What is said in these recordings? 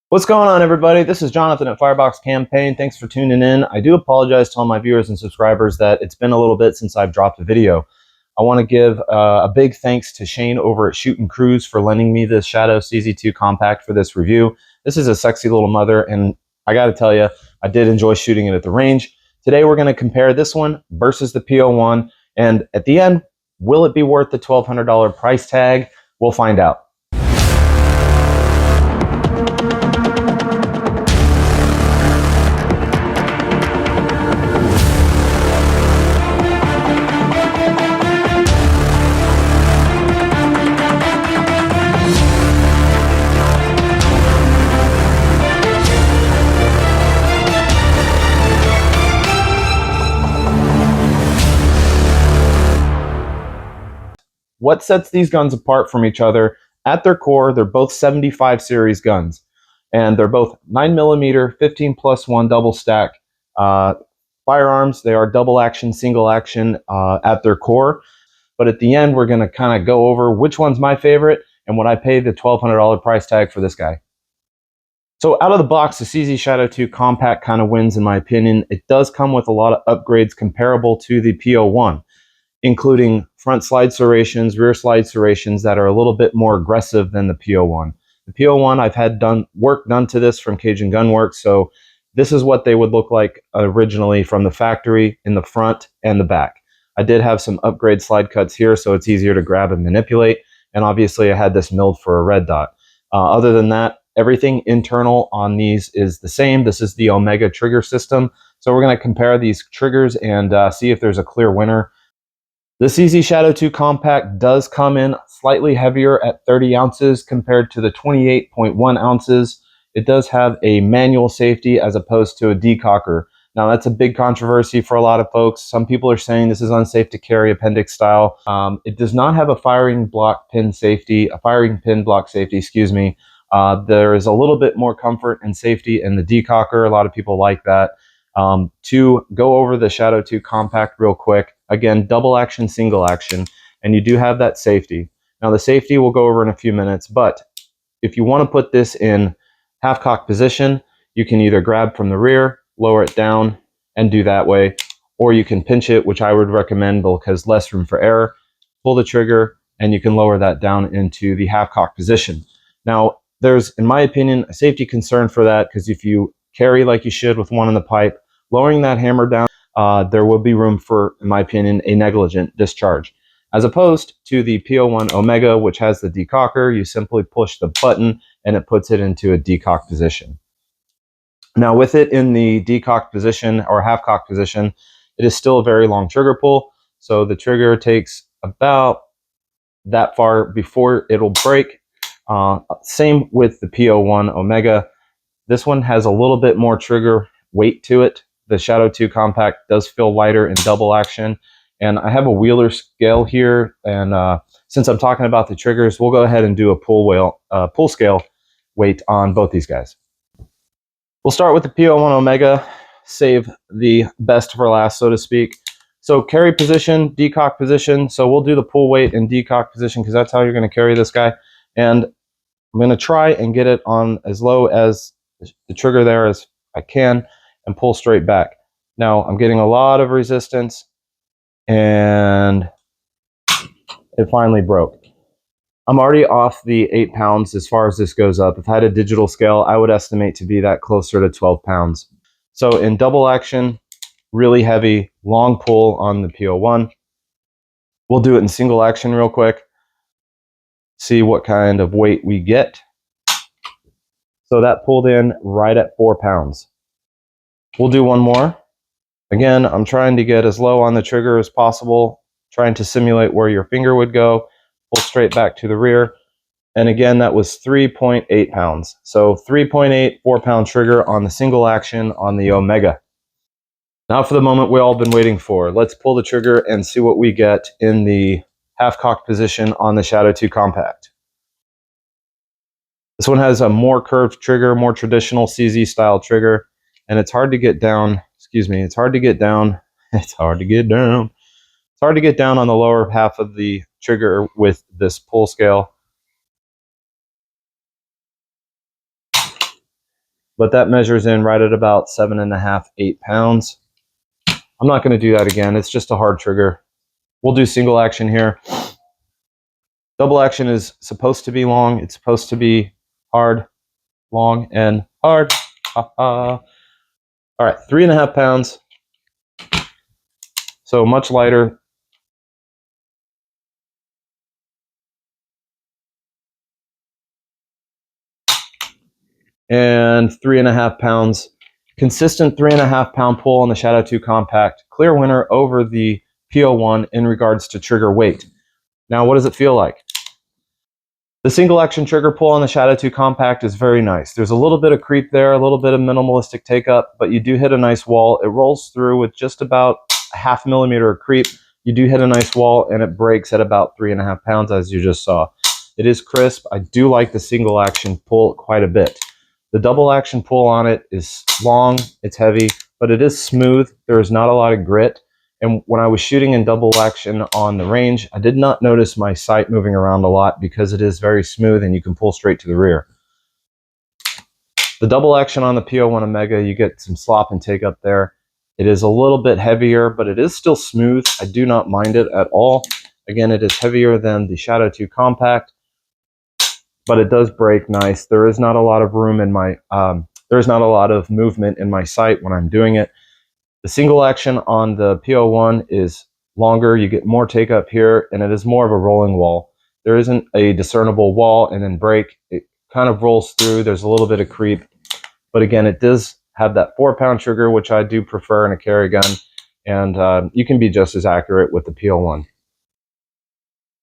What's going on, everybody? This is Jonathan at Firebox Campaign. Thanks for tuning in. I do apologize to all my viewers and subscribers that it's been a little bit since I've dropped a video. I want to give a big thanks to Shane over at Shoot and Cruise for lending me this Shadow CZ2 Compact for this review. This is a sexy little mother, and I got to tell you, I did enjoy shooting it at the range. Today, we're going to compare this one versus the P-01, and at the end, will it be worth the $1,200 price tag? We'll find out. What sets these guns apart from each other? At their core, they're both 75 series guns, and they're both 9mm 15+1 double stack firearms. They are double action, single action at their core. But at the end, we're going to kind of go over which one's my favorite and what I paid the $1,200 price tag for this guy. So out of the box, the CZ Shadow 2 Compact kind of wins in my opinion. It does come with a lot of upgrades comparable to the P-01, including front slide serrations, rear slide serrations that are a little bit more aggressive than the P-01. The P-01, I've had work done to this from Cajun Gunworks, so this is what they would look like originally from the factory in the front and the back. I did have some upgrade slide cuts here, so it's easier to grab and manipulate, and obviously I had this milled for a red dot. Other than that, everything internal on these is the same. This is the Omega trigger system, so we're going to compare these triggers and see if there's a clear winner. The CZ Shadow 2 Compact does come in slightly heavier at 30 ounces compared to the 28.1 ounces. It does have a manual safety as opposed to a decocker. Now, that's a big controversy for a lot of folks. Some people are saying this is unsafe to carry appendix style. It does not have a firing pin block safety, excuse me. There is a little bit more comfort and safety in the decocker. A lot of people like that. To go over the Shadow 2 Compact real quick, again, double action, single action, and you do have that safety. Now, the safety we'll go over in a few minutes, but if you want to put this in half-cock position, you can either grab from the rear, lower it down, and do that way, or you can pinch it, which I would recommend because less room for error, pull the trigger, and you can lower that down into the half-cock position. Now, there's, in my opinion, a safety concern for that, because if you carry like you should with one in the pipe, lowering that hammer down, there will be room for, in my opinion, a negligent discharge. As opposed to the P-01 Omega, which has the decocker, you simply push the button and it puts it into a decock position. Now, with it in the decock position or half-cock position, it is still a very long trigger pull, so the trigger takes about that far before it'll break. Same with the P-01 Omega. This one has a little bit more trigger weight to it. The Shadow 2 Compact does feel lighter in double action. And I have a Wheeler scale here, and since I'm talking about the triggers, we'll go ahead and do a pull scale weight on both these guys. We'll start with the P-01 Omega, save the best for last, so to speak. So carry position, decock position. So we'll do the pull weight and decock position because that's how you're going to carry this guy. And I'm going to try and get it on as low as the trigger there as I can and pull straight back. Now I'm getting a lot of resistance and it finally broke. I'm already off the 8 pounds as far as this goes up. If I had a digital scale, I would estimate to be that closer to 12 pounds. So in double action, really heavy, long pull on the P-01. We'll do it in single action real quick. See what kind of weight we get. So that pulled in right at 4 pounds. We'll do one more. Again, I'm trying to get as low on the trigger as possible, trying to simulate where your finger would go. Pull straight back to the rear. And again, that was 3.8 pounds. So 3.8, 4-pound trigger on the single action on the Omega. Now for the moment we all been waiting for. Let's pull the trigger and see what we get in the half-cocked position on the Shadow 2 Compact. This one has a more curved trigger, more traditional CZ style trigger, and it's hard to get down. Excuse me, it's hard to get down. It's hard to get down. It's hard to get down on the lower half of the trigger with this pull scale. but that measures in right at about 7.5, 8 pounds. I'm not going to do that again. It's just a hard trigger. We'll do single action here. Double action is supposed to be long. It's supposed to be hard, long, and hard. All right, 3.5 pounds. So much lighter. And 3.5 pounds. Consistent 3.5 pound pull on the Shadow 2 Compact. Clear winner over the P-01 in regards to trigger weight. Now, what does it feel like? The single action trigger pull on the Shadow 2 Compact is very nice. There's a little bit of creep there, a little bit of minimalistic take up, but you do hit a nice wall. It rolls through with just about a 0.5 millimeter of creep. You do hit a nice wall, and it breaks at about 3.5 pounds, as you just saw. It is crisp. I do like the single action pull quite a bit. The double action pull on it is long, it's heavy, but it is smooth. There is not a lot of grit. And when I was shooting in double action on the range, I did not notice my sight moving around a lot because it is very smooth and you can pull straight to the rear. The double action on the P-01 Omega, you get some slop and take up there. It is a little bit heavier, but it is still smooth. I do not mind it at all. Again, it is heavier than the Shadow 2 Compact, but it does break nice. There is not a lot of room in my, there's not a lot of movement in my sight when I'm doing it. The single action on the P-01 is longer. You get more take up here, and it is more of a rolling wall. There isn't a discernible wall and then break. It kind of rolls through. There's a little bit of creep, but again, it does have that 4-pound trigger, which I do prefer in a carry gun, and you can be just as accurate with the P-01.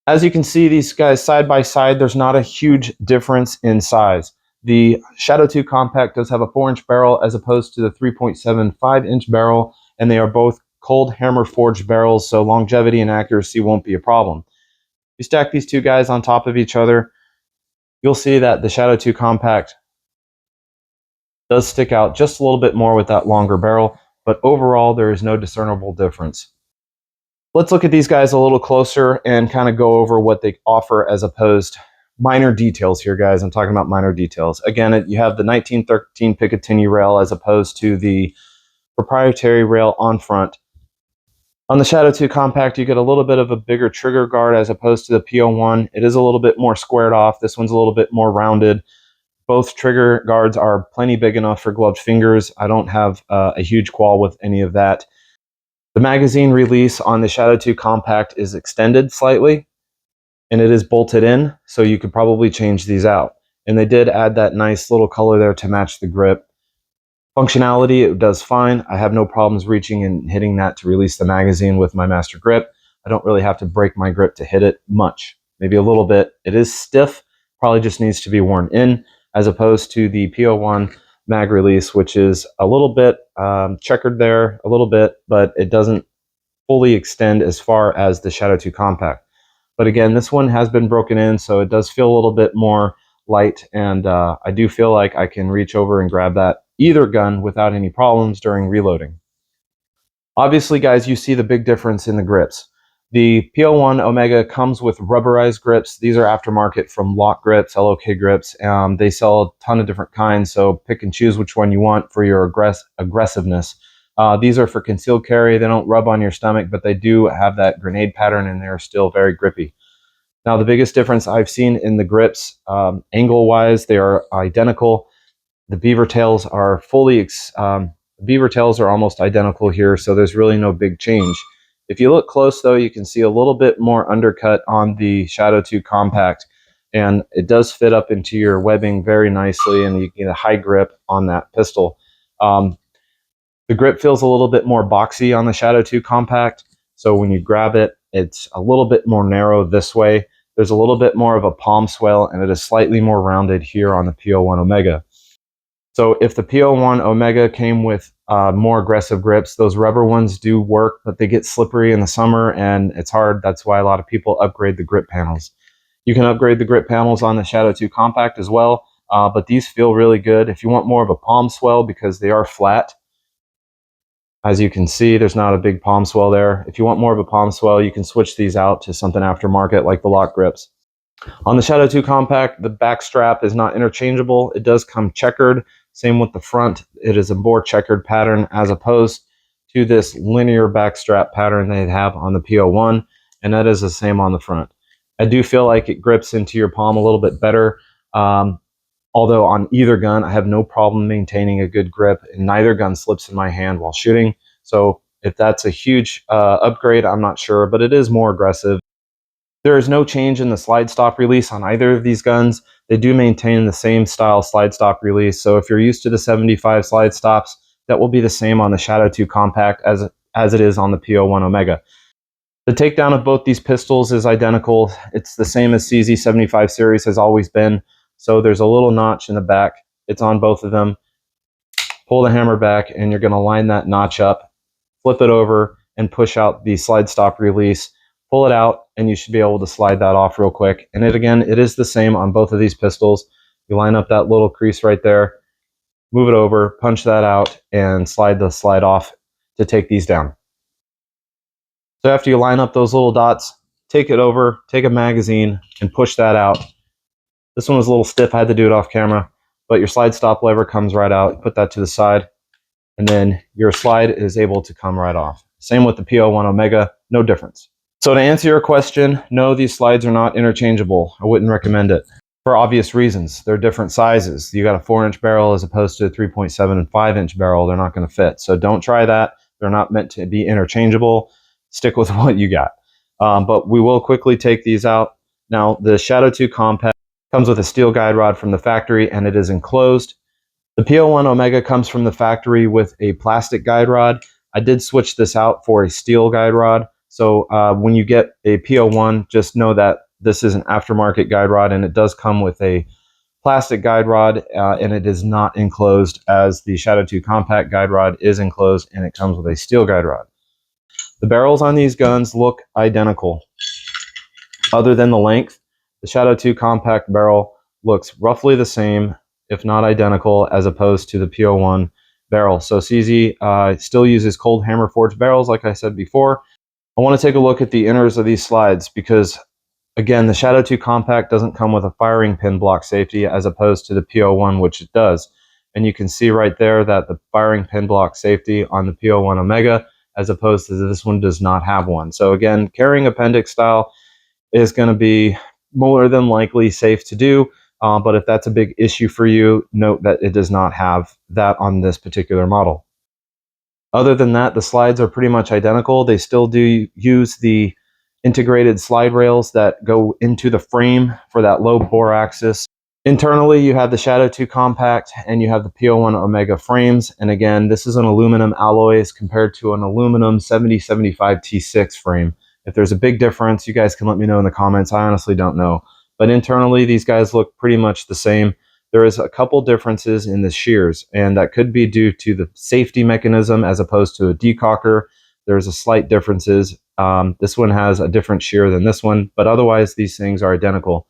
As you can see, these guys side by side, there's not a huge difference in size. The Shadow 2 Compact does have a 4-inch barrel as opposed to the 3.75-inch barrel, and they are both cold hammer forged barrels, so longevity and accuracy won't be a problem. You stack these two guys on top of each other, you'll see that the Shadow 2 Compact does stick out just a little bit more with that longer barrel, but overall there is no discernible difference. Let's look at these guys a little closer and kind of go over what they offer as opposed minor details here, guys. I'm talking about minor details. Again, you have the 1913 Picatinny rail as opposed to the proprietary rail on front. On the Shadow 2 Compact, you get a little bit of a bigger trigger guard as opposed to the P-01. It is a little bit more squared off. This one's a little bit more rounded. Both trigger guards are plenty big enough for gloved fingers. I don't have a huge qualm with any of that. The magazine release on the Shadow 2 Compact is extended slightly, and it is bolted in, so you could probably change these out. And they did add that nice little color there to match the grip. Functionality, it does fine. I have no problems reaching and hitting that to release the magazine with my master grip. I don't really have to break my grip to hit it much, maybe a little bit. It is stiff, probably just needs to be worn in, as opposed to the P-01 mag release, which is a little bit checkered there, a little bit, but it doesn't fully extend as far as the Shadow 2 Compact. But again, this one has been broken in, so it does feel a little bit more light, and I do feel like I can reach over and grab that either gun without any problems during reloading. Obviously, guys, you see the big difference in the grips. The P-01 Omega comes with rubberized grips. These are aftermarket from Lock Grips, LOK Grips. They sell a ton of different kinds, so pick and choose which one you want for your aggressiveness. These are for concealed carry. They don't rub on your stomach, but they do have that grenade pattern, and they're still very grippy. Now, the biggest difference I've seen in the grips, angle-wise, they are identical. The beaver tails are beaver tails are almost identical here, so there's really no big change. If you look close, though, you can see a little bit more undercut on the Shadow 2 Compact, and it does fit up into your webbing very nicely, and you get a high grip on that pistol. The grip feels a little bit more boxy on the Shadow 2 Compact, so when you grab it, it's a little bit more narrow this way. There's a little bit more of a palm swell, and it is slightly more rounded here on the P-01 Omega. So if the P-01 Omega came with more aggressive grips, those rubber ones do work, but they get slippery in the summer, and it's hard. That's why a lot of people upgrade the grip panels. You can upgrade the grip panels on the Shadow 2 Compact as well, but these feel really good. If you want more of a palm swell, because they are flat, as you can see, there's not a big palm swell there. If you want more of a palm swell, you can switch these out to something aftermarket like the Lock Grips. On the Shadow 2 Compact, the back strap is not interchangeable. It does come checkered, Same with the front. It is a more checkered pattern as opposed to this linear backstrap pattern they have on the P-01, and that is the same on the front. I do feel like it grips into your palm a little bit better. Although on either gun, I have no problem maintaining a good grip, and neither gun slips in my hand while shooting. So if that's a huge upgrade, I'm not sure, but it is more aggressive. There is no change in the slide stop release on either of these guns. They do maintain the same style slide stop release. So if you're used to the 75 slide stops, that will be the same on the Shadow 2 Compact as it is on the P-01 Omega. The takedown of both these pistols is identical. It's the same as CZ 75 series has always been. So there's a little notch in the back. It's on both of them. Pull the hammer back and you're going to line that notch up, flip it over, and push out the slide stop release. Pull it out and you should be able to slide that off real quick. And it is the same on both of these pistols. You line up that little crease right there, move it over, punch that out, and slide the slide off to take these down. So after you line up those little dots, take it over, take a magazine, and push that out. This one was a little stiff, I had to do it off camera, but your slide stop lever comes right out, put that to the side, and then your slide is able to come right off. Same with the P-01 Omega, no difference. So to answer your question, no, these slides are not interchangeable. I wouldn't recommend it for obvious reasons. They're different sizes. You got a 4-inch barrel as opposed to a 3.7 and 5-inch barrel. They're not going to fit. So don't try that. They're not meant to be interchangeable. Stick with what you got. But we will quickly take these out. Now, the Shadow 2 Compact comes with a steel guide rod from the factory, and it is enclosed. The P-01 Omega comes from the factory with a plastic guide rod. I did switch this out for a steel guide rod. So when you get a P-01, just know that this is an aftermarket guide rod, and it does come with a plastic guide rod, and it is not enclosed as the Shadow 2 Compact guide rod is enclosed, and it comes with a steel guide rod. The barrels on these guns look identical. Other than the length, the Shadow 2 Compact barrel looks roughly the same, if not identical, as opposed to the P-01 barrel. So CZ still uses cold hammer forged barrels, like I said before. I want to take a look at the inners of these slides because, again, the Shadow 2 Compact doesn't come with a firing pin block safety as opposed to the P-01, which it does. And you can see right there that the firing pin block safety on the P-01 Omega as opposed to this one does not have one. So again, carrying appendix style is going to be more than likely safe to do. But if that's a big issue for you, note that it does not have that on this particular model. Other than that, the slides are pretty much identical. They still do use the integrated slide rails that go into the frame for that low bore axis. Internally, you have the Shadow 2 Compact and you have the P-01 Omega frames. And again, this is an aluminum alloy as compared to an aluminum 7075 T6 frame. If there's a big difference, you guys can let me know in the comments. I honestly don't know. But internally, these guys look pretty much the same. There is a couple differences in the shears, and that could be due to the safety mechanism as opposed to a decocker. There's a slight differences. This one has a different shear than this one, but otherwise these things are identical.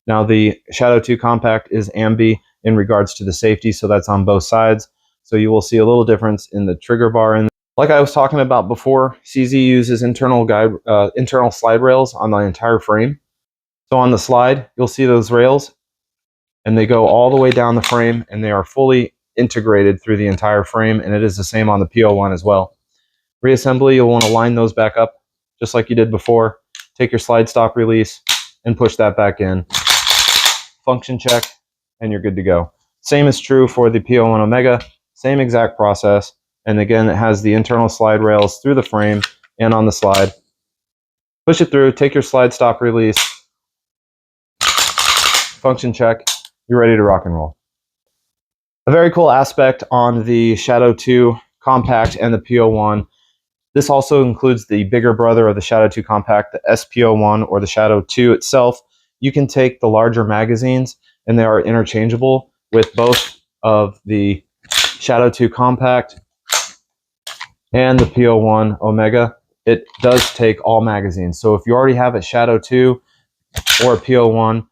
Now the Shadow 2 Compact is ambi in regards to the safety, so that's on both sides. So you will see a little difference in the trigger bar. Like I was talking about before, CZ uses internal slide rails on the entire frame. So on the slide, you'll see those rails, and they go all the way down the frame, and they are fully integrated through the entire frame, and it is the same on the P-01 as well. Reassembly, you'll want to line those back up just like you did before. Take your slide stop release and push that back in. Function check, and you're good to go. Same is true for the P-01 Omega, same exact process. And again, it has the internal slide rails through the frame and on the slide. Push it through, take your slide stop release, function check, you're ready to rock and roll. A very cool aspect on the Shadow 2 Compact and the P-01. This also includes the bigger brother of the Shadow 2 Compact, the SP-01 or the Shadow 2 itself. You can take the larger magazines, and they are interchangeable with both of the Shadow 2 Compact and the P-01 Omega. It does take all magazines. So if you already have a Shadow 2 or a P-01,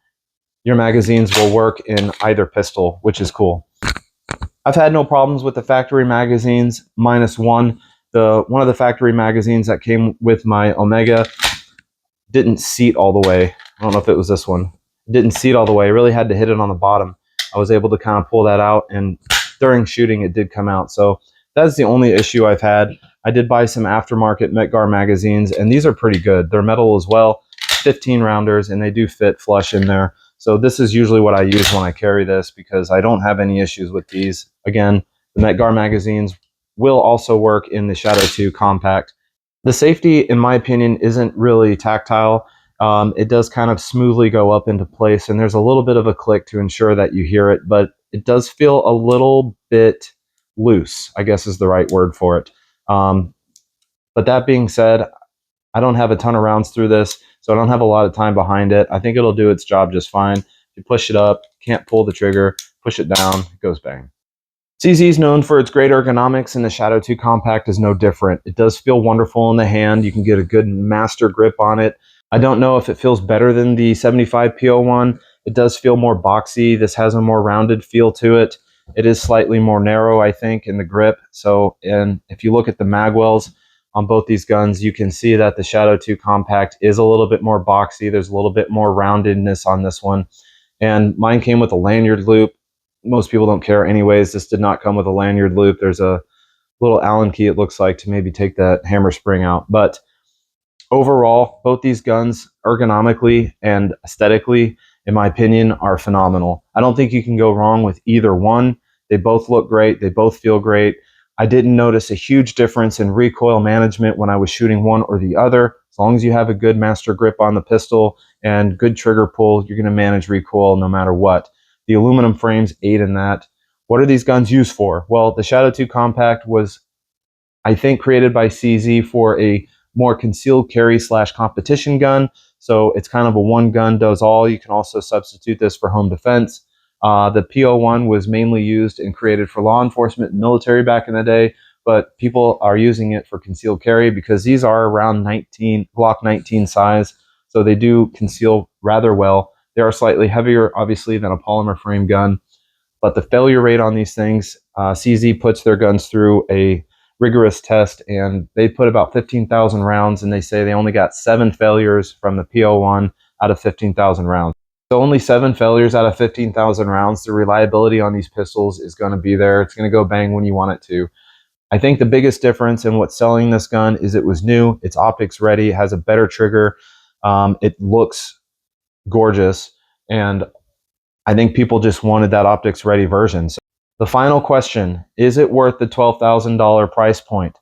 your magazines will work in either pistol, which is cool. I've had no problems with the factory magazines, minus one. One of the factory magazines that came with my Omega didn't seat all the way. I don't know if it was this one. It didn't seat all the way. I really had to hit it on the bottom. I was able to kind of pull that out and during shooting it did come out. So that's the only issue I've had. I did buy some aftermarket Metgar magazines, and these are pretty good. They're metal as well, 15 rounders, and they do fit flush in there. So this is usually what I use when I carry this because I don't have any issues with these. Again, the Metgar magazines will also work in the Shadow 2 Compact. The safety, in my opinion, isn't really tactile. It does kind of smoothly go up into place, and there's a little bit of a click to ensure that you hear it, but it does feel a little bit loose, I guess is the right word for it. But that being said, I don't have a ton of rounds through this, so I don't have a lot of time behind it. I think it'll do its job just fine. You push it up, can't pull the trigger, push it down, it goes bang. CZ is known for its great ergonomics, and the Shadow 2 Compact is no different. It does feel wonderful in the hand. You can get a good master grip on it. I don't know if it feels better than the 75 P-01. It does feel more boxy. This has a more rounded feel to it. It is slightly more narrow, I think, in the grip. So, and if you look at the magwells on both these guns, you can see that the Shadow 2 Compact is a little bit more boxy. There's a little bit more roundedness on this one. And mine came with a lanyard loop. Most people don't care anyways. This did not come with a lanyard loop. There's a little Allen key, it looks like, to maybe take that hammer spring out. But overall, both these guns, ergonomically and aesthetically, in my opinion, are phenomenal. I don't think you can go wrong with either one. They both look great. They both feel great. I didn't notice a huge difference in recoil management when I was shooting one or the other. As long as you have a good master grip on the pistol and good trigger pull, you're going to manage recoil no matter what. The aluminum frames aid in that. What are these guns used for? Well, the Shadow 2 Compact was, I think, created by CZ for a more concealed carry / competition gun. So it's kind of a one gun does all. You can also substitute this for home defense. The P-01 was mainly used and created for law enforcement and military back in the day, but people are using it for concealed carry because these are around Glock 19 size, so they do conceal rather well. They are slightly heavier, obviously, than a polymer frame gun, but the failure rate on these things, CZ puts their guns through a rigorous test, and they put about 15,000 rounds, and they say they only got 7 failures from the P-01 out of 15,000 rounds. So only 7 failures out of 15,000 rounds. The reliability on these pistols is going to be there. It's going to go bang when you want it to. I think the biggest difference in what's selling this gun is it was new. It's optics ready. It has a better trigger. It looks gorgeous. And I think people just wanted that optics ready version. So the final question, is it worth the $12,000 price point?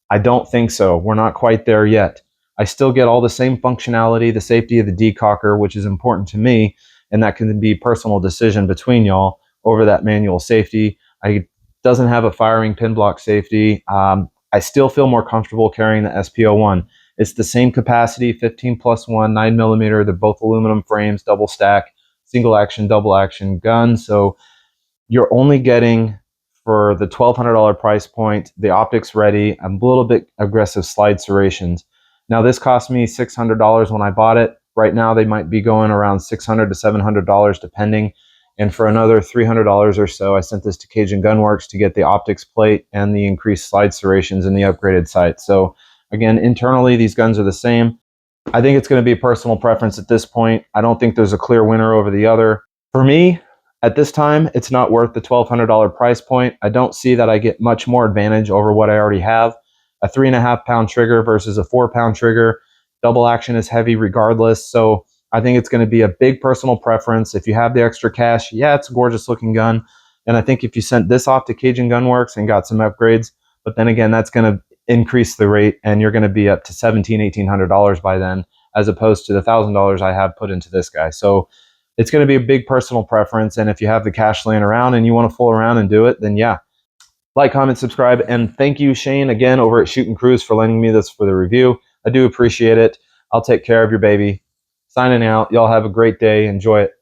I don't think so. We're not quite there yet. I still get all the same functionality, the safety of the decocker, which is important to me, and that can be a personal decision between y'all over that manual safety. It doesn't have a firing pin block safety. I still feel more comfortable carrying the SP-01. It's the same capacity, 15+1, 9mm. They're both aluminum frames, double stack, single action, double action gun. So you're only getting, for the $1,200 price point, the optics ready, a little bit aggressive slide serrations. Now this cost me $600 when I bought it. Right now they might be going around $600 to $700 depending. And for another $300 or so, I sent this to Cajun Gunworks to get the optics plate and the increased slide serrations and the upgraded sight. So again, internally, these guns are the same. I think it's going to be a personal preference at this point. I don't think there's a clear winner over the other. For me, at this time, it's not worth the $1,200 price point. I don't see that I get much more advantage over what I already have. A 3.5 pound trigger versus a 4 pound trigger. Double action is heavy regardless. So I think it's going to be a big personal preference. If you have the extra cash, yeah, it's a gorgeous looking gun. And I think if you sent this off to Cajun Gunworks and got some upgrades, but then again, that's going to increase the rate and you're going to be up to $1,700, $1,800 by then, as opposed to the $1,000 I have put into this guy. So it's going to be a big personal preference. And if you have the cash laying around and you want to fool around and do it, then yeah. Like, comment, subscribe, and thank you, Shane, again, over at Shootin' Cruise for lending me this for the review. I do appreciate it. I'll take care of your baby. Signing out. Y'all have a great day. Enjoy it.